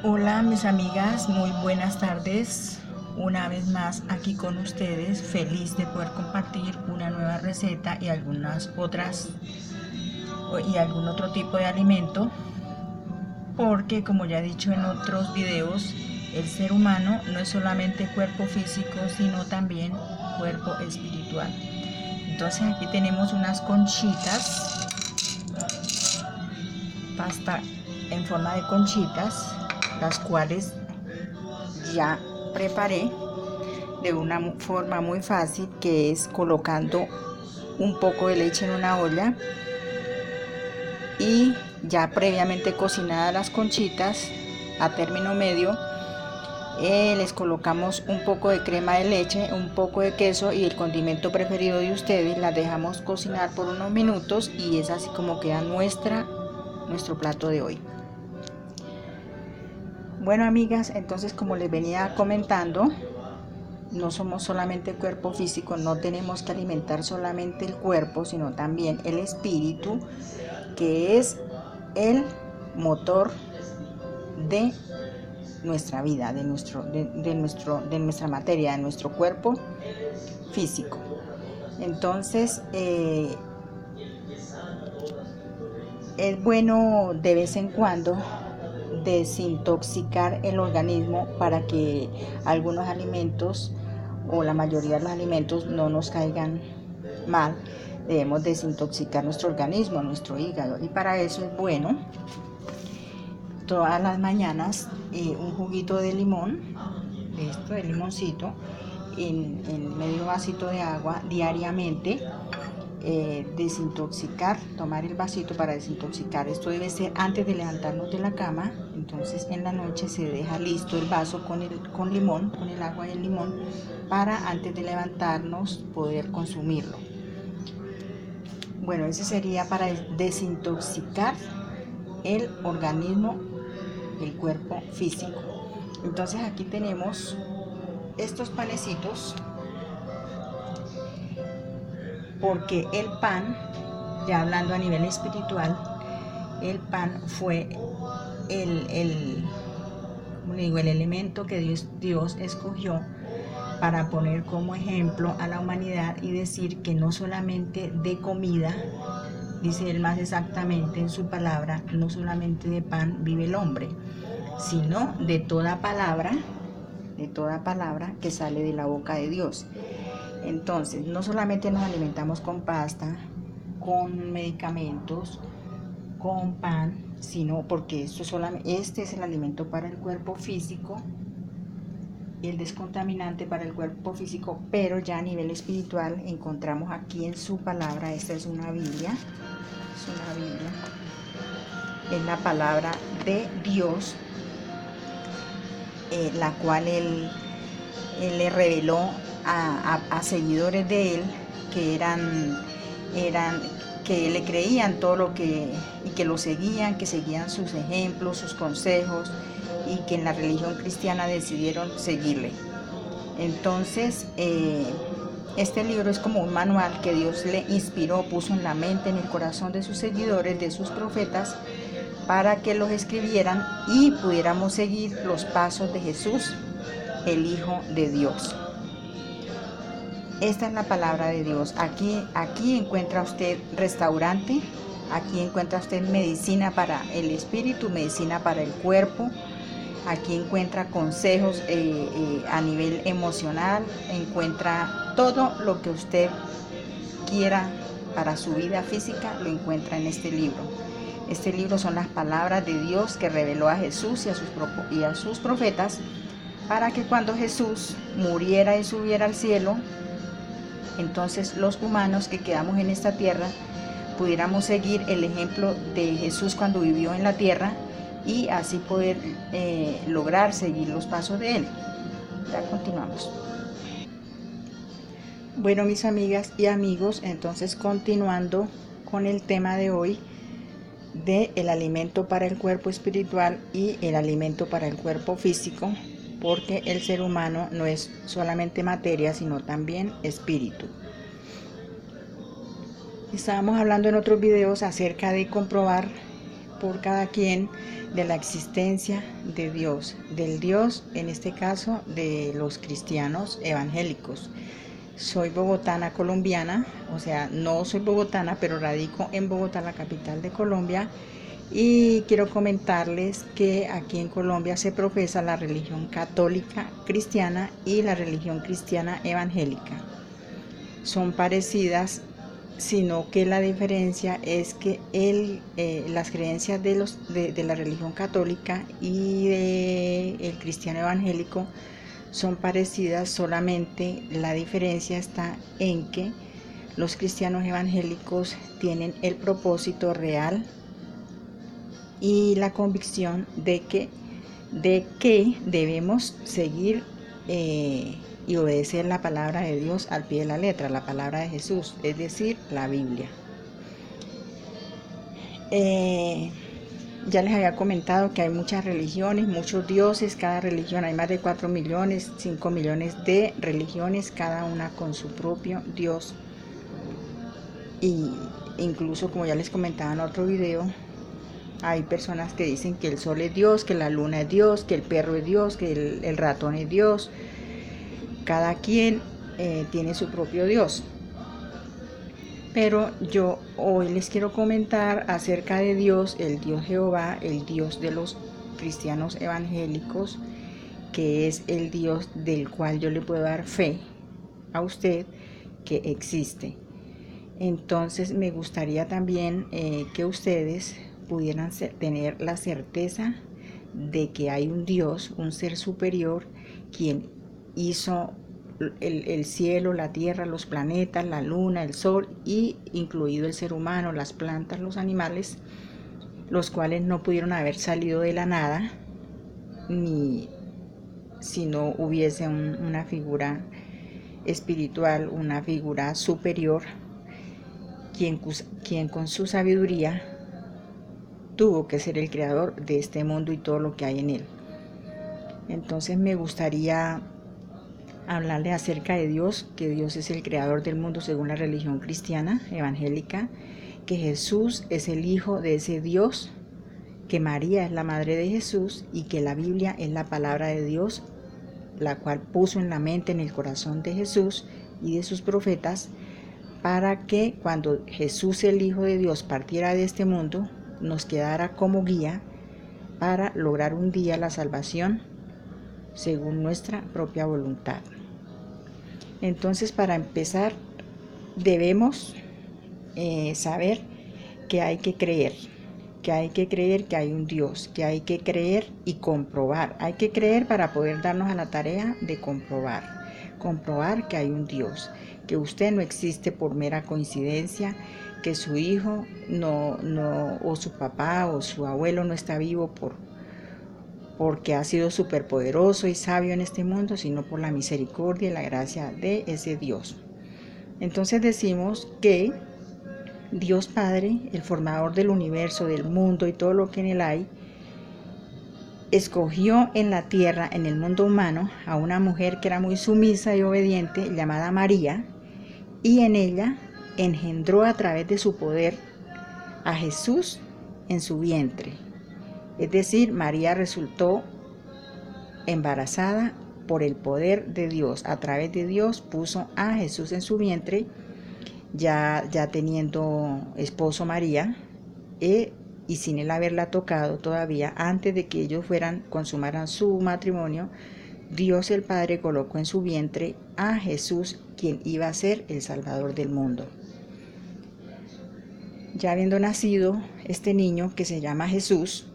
Hola mis amigas, muy buenas tardes. Una vez más aquí con ustedes, feliz de poder compartir una nueva receta y algunas otras y algún otro tipo de alimento, porque como ya he dicho en otros videos, el ser humano no es solamente cuerpo físico, sino también cuerpo espiritual. Entonces aquí tenemos unas conchitas, pasta en forma de conchitas, las cuales ya preparé de una forma muy fácil, que es colocando un poco de leche en una olla y ya previamente cocinadas las conchitas a término medio. Les colocamos un poco de crema de leche, un poco de queso y el condimento preferido de ustedes. Las dejamos cocinar por unos minutos y es así como queda nuestro plato de hoy. Bueno amigas, entonces como les venía comentando, no somos solamente cuerpo físico, no tenemos que alimentar solamente el cuerpo, sino también el espíritu, que es el motor de nuestra vida, de nuestra materia, de nuestro cuerpo físico. Entonces, es bueno de vez en cuando desintoxicar el organismo para que algunos alimentos o la mayoría de los alimentos no nos caigan mal. Debemos desintoxicar nuestro organismo, nuestro hígado, y para eso es bueno todas las mañanas un juguito de limón, de limoncito, en medio vasito de agua diariamente. Desintoxicar, tomar el vasito para desintoxicar. Esto debe ser antes de levantarnos de la cama. Entonces en la noche se deja listo el vaso con limón, con el agua y el limón, para antes de levantarnos poder consumirlo. Bueno, ese sería para desintoxicar el organismo, el cuerpo físico. Entonces aquí tenemos estos panecitos, porque el pan, ya hablando a nivel espiritual, el pan fue el elemento que Dios escogió para poner como ejemplo a la humanidad y decir que no solamente de comida, dice él más exactamente en su palabra, no solamente de pan vive el hombre, sino de toda palabra que sale de la boca de Dios. Entonces, no solamente nos alimentamos con pasta, con medicamentos, con pan, sino porque este es el alimento para el cuerpo físico, el descontaminante para el cuerpo físico, pero ya a nivel espiritual encontramos aquí en su palabra. Esta es una Biblia, es la palabra de Dios, la cual él le reveló a seguidores de él que que le creían todo lo que, y que lo seguían, que seguían sus ejemplos, sus consejos, y que en la religión cristiana decidieron seguirle. Entonces, este libro es como un manual que Dios le inspiró, puso en la mente, en el corazón de sus seguidores, de sus profetas, para que los escribieran y pudiéramos seguir los pasos de Jesús, el Hijo de Dios. Esta es la palabra de Dios. Aquí encuentra usted restaurante, aquí encuentra usted medicina para el espíritu, medicina para el cuerpo. Aquí encuentra consejos a nivel emocional, encuentra todo lo que usted quiera para su vida física, lo encuentra en este libro. Este libro son las palabras de Dios que reveló a Jesús y a sus profetas, para que cuando Jesús muriera y subiera al cielo, entonces los humanos que quedamos en esta tierra pudiéramos seguir el ejemplo de Jesús cuando vivió en la tierra, y así poder lograr seguir los pasos de él. Ya continuamos. Bueno, mis amigas y amigos, entonces continuando con el tema de hoy, de el alimento para el cuerpo espiritual y el alimento para el cuerpo físico, porque el ser humano no es solamente materia, sino también espíritu. Estábamos hablando en otros videos acerca de comprobar por cada quien de la existencia de Dios, del Dios, en este caso, de los cristianos evangélicos. Soy bogotana colombiana, o sea, no soy bogotana, pero radico en Bogotá, la capital de Colombia, y quiero comentarles que aquí en Colombia se profesa la religión católica cristiana y la religión cristiana evangélica. Son parecidas, sino que la diferencia es que las creencias de la religión católica y del cristiano evangélico son parecidas, solamente la diferencia está en que los cristianos evangélicos tienen el propósito real y la convicción de que debemos seguir y obedecer la palabra de Dios al pie de la letra, la palabra de Jesús, es decir, la Biblia. Ya les había comentado que hay muchas religiones, muchos dioses, cada religión, hay más de 4 millones, 5 millones de religiones, cada una con su propio Dios. Y incluso, como ya les comentaba en otro video, hay personas que dicen que el sol es Dios, que la luna es Dios, que el perro es Dios, que el ratón es Dios. Cada quien tiene su propio Dios. Pero yo hoy les quiero comentar acerca de Dios, el Dios Jehová, el Dios de los cristianos evangélicos, que es el Dios del cual yo le puedo dar fe a usted que existe. Entonces me gustaría también que ustedes pudieran tener la certeza de que hay un Dios, un ser superior, quien hizo el cielo, la tierra, los planetas, la luna, el sol, y incluido el ser humano, las plantas, los animales, los cuales no pudieron haber salido de la nada, ni si no hubiese una figura espiritual, una figura superior, quien con su sabiduría tuvo que ser el creador de este mundo y todo lo que hay en él. Entonces me gustaría hablarle acerca de Dios, que Dios es el creador del mundo según la religión cristiana evangélica, que Jesús es el hijo de ese Dios, que María es la madre de Jesús y que la Biblia es la palabra de Dios, la cual puso en la mente, en el corazón de Jesús y de sus profetas, para que cuando Jesús, el Hijo de Dios, partiera de este mundo, nos quedara como guía para lograr un día la salvación según nuestra propia voluntad. Entonces, para empezar, debemos saber que hay que creer, que hay un Dios, que hay que creer y comprobar. Hay que creer para poder darnos a la tarea de comprobar que hay un Dios, que usted no existe por mera coincidencia, que su hijo o su papá o su abuelo no está vivo porque ha sido superpoderoso y sabio en este mundo, sino por la misericordia y la gracia de ese Dios. Entonces decimos que Dios Padre, el formador del universo, del mundo y todo lo que en él hay, escogió en la tierra, en el mundo humano, a una mujer que era muy sumisa y obediente, llamada María, y en ella engendró a través de su poder a Jesús en su vientre. Es decir, María resultó embarazada por el poder de Dios. A través de Dios puso a Jesús en su vientre, ya teniendo esposo María, y sin él haberla tocado todavía, antes de que ellos consumaran su matrimonio, Dios el Padre colocó en su vientre a Jesús, quien iba a ser el Salvador del mundo. Ya habiendo nacido este niño que se llama Jesús,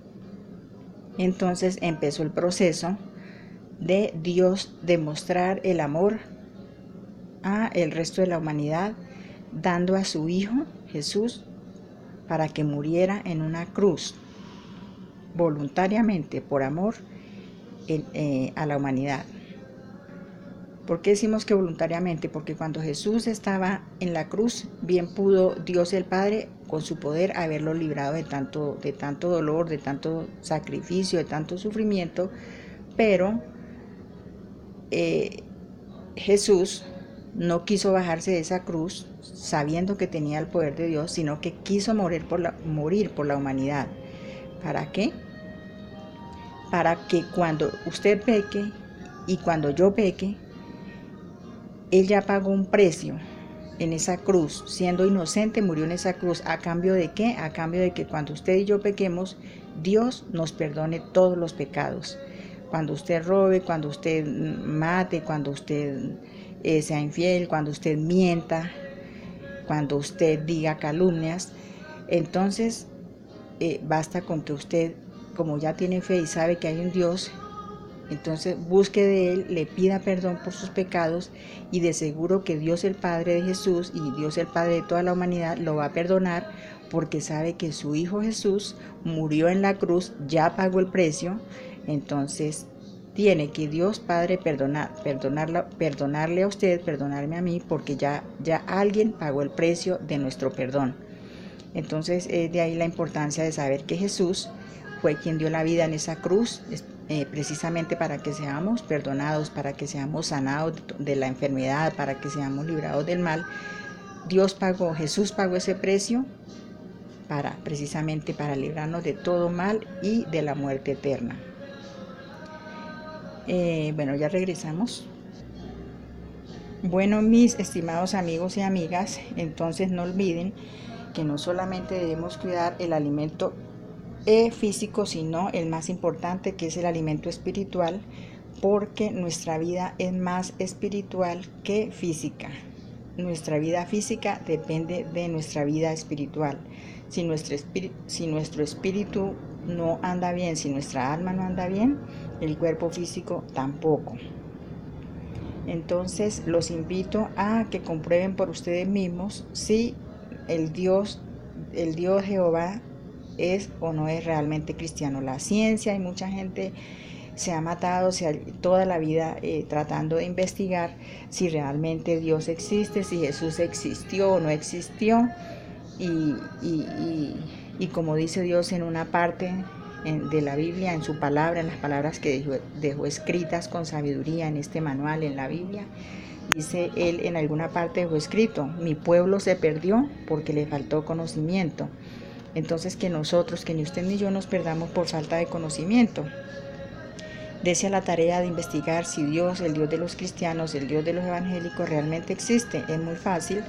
entonces empezó el proceso de Dios demostrar el amor a el resto de la humanidad, dando a su Hijo Jesús para que muriera en una cruz voluntariamente por amor a la humanidad. ¿Por qué decimos que voluntariamente? Porque cuando Jesús estaba en la cruz, bien pudo Dios el Padre con su poder haberlo librado de tanto dolor, de tanto sacrificio, de tanto sufrimiento, pero Jesús no quiso bajarse de esa cruz sabiendo que tenía el poder de Dios, sino que quiso morir por la humanidad, ¿Para qué? Para que cuando usted peque y cuando yo peque, Él ya pagó un precio en esa cruz. Siendo inocente, murió en esa cruz. ¿A cambio de qué? A cambio de que cuando usted y yo pequemos, Dios nos perdone todos los pecados. Cuando usted robe, cuando usted mate, cuando usted sea infiel, cuando usted mienta, cuando usted diga calumnias, entonces basta con que usted, como ya tiene fe y sabe que hay un Dios, entonces busque de Él, le pida perdón por sus pecados y de seguro que Dios el Padre de Jesús y Dios el Padre de toda la humanidad lo va a perdonar, porque sabe que su Hijo Jesús murió en la cruz, ya pagó el precio. Entonces tiene que Dios Padre perdonarle a usted, perdonarme a mí, porque ya alguien pagó el precio de nuestro perdón. Entonces de ahí la importancia de saber que Jesús fue quien dio la vida en esa cruz, precisamente para que seamos perdonados, para que seamos sanados de la enfermedad, para que seamos librados del mal. Jesús pagó ese precio precisamente para librarnos de todo mal y de la muerte eterna. Bueno, ya regresamos. Bueno, mis estimados amigos y amigas, entonces no olviden que no solamente debemos cuidar el alimento físico, sino el más importante, que es el alimento espiritual, porque nuestra vida es más espiritual que física. Nuestra vida física depende de nuestra vida espiritual. Si nuestro espíritu no anda bien, si nuestra alma no anda bien, el cuerpo físico tampoco. Entonces los invito a que comprueben por ustedes mismos si el Dios Jehová es o no es realmente cristiano. La ciencia, y mucha gente se ha matado toda la vida tratando de investigar si realmente Dios existe, si Jesús existió o no existió, y como dice Dios en una parte de la Biblia, en su palabra, en las palabras que dejó escritas con sabiduría en este manual, en la Biblia, dice Él en alguna parte dejó escrito: mi pueblo se perdió porque le faltó conocimiento. Entonces que nosotros, que ni usted ni yo nos perdamos por falta de conocimiento. Dese a la tarea de investigar si Dios, el Dios de los cristianos, el Dios de los evangélicos realmente existe. Es muy fácil,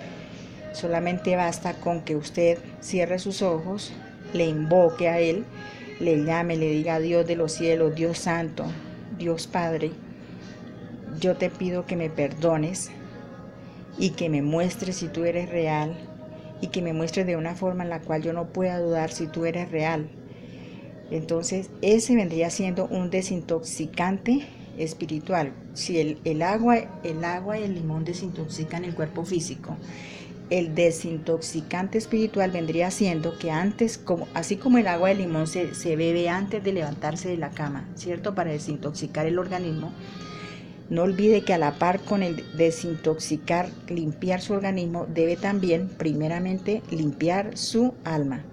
solamente basta con que usted cierre sus ojos, le invoque a Él, le llame, le diga: Dios de los cielos, Dios santo, Dios Padre, yo te pido que me perdones y que me muestres si tú eres real, y que me muestres de una forma en la cual yo no pueda dudar si tú eres real. Entonces ese vendría siendo un desintoxicante espiritual. Si el agua y el limón desintoxican el cuerpo físico, el desintoxicante espiritual vendría siendo que antes, así como el agua de limón se bebe antes de levantarse de la cama, ¿cierto? Para desintoxicar el organismo. No olvide que a la par con el desintoxicar, limpiar su organismo, debe también primeramente limpiar su alma.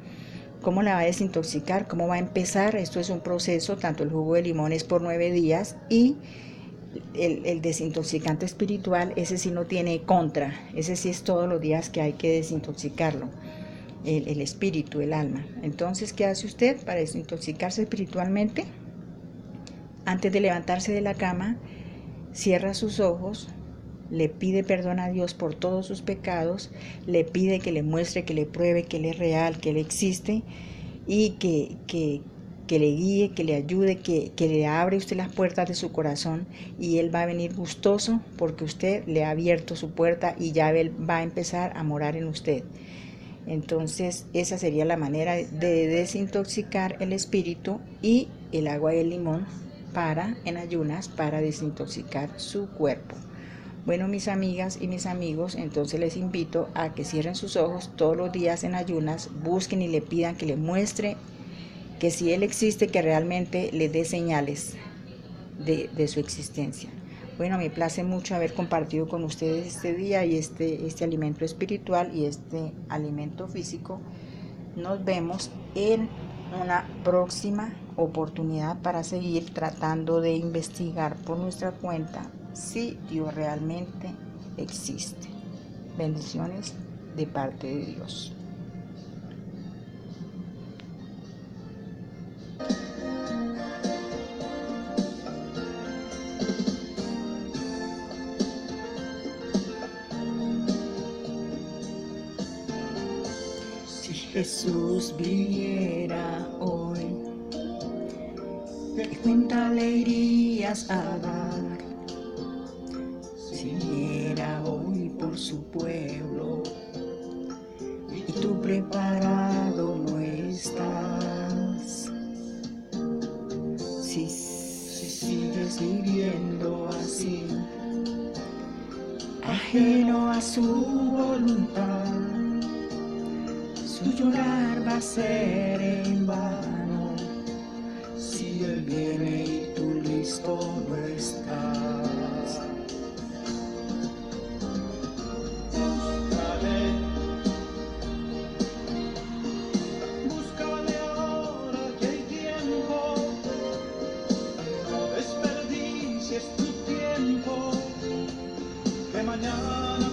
¿Cómo la va a desintoxicar? ¿Cómo va a empezar? Esto es un proceso, tanto el jugo de limón es por 9 días, y el desintoxicante espiritual, ese sí no tiene contra, ese sí es todos los días que hay que desintoxicarlo, el espíritu, el alma. Entonces, ¿qué hace usted para desintoxicarse espiritualmente? Antes de levantarse de la cama, cierra sus ojos, le pide perdón a Dios por todos sus pecados, le pide que le muestre, que le pruebe que Él es real, que Él existe, y que le guíe, que le ayude, que le abre usted las puertas de su corazón, y Él va a venir gustoso porque usted le ha abierto su puerta y ya Él va a empezar a morar en usted. Entonces esa sería la manera de desintoxicar el espíritu, y el agua y el limón en ayunas para desintoxicar su cuerpo. Bueno, mis amigas y mis amigos, entonces les invito a que cierren sus ojos todos los días en ayunas, busquen y le pidan que le muestre que si Él existe, que realmente le dé señales de su existencia. Bueno, me place mucho haber compartido con ustedes este día y este alimento espiritual y este alimento físico. Nos vemos en una próxima oportunidad para seguir tratando de investigar por nuestra cuenta si Dios realmente existe. Bendiciones de parte de Dios. Jesús viniera hoy, ¿qué cuenta le irías a dar? Si viniera hoy por su pueblo y tú preparado no estás. Si sigues viviendo así, ajeno a su voluntad, su llorar va a ser en vano. Si Él viene y tú listo no estás. Búscale ahora que hay tiempo, no desperdicies tu tiempo, que mañana